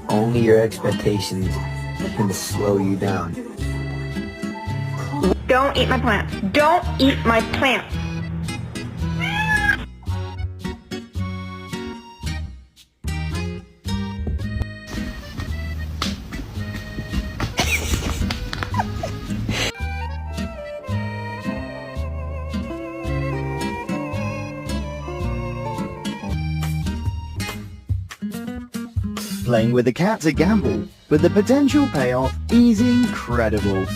Only your expectations can slow you down. Don't eat my plants. Don't eat my plants. Playing with a cat's a gamble, but the potential payoff is incredible.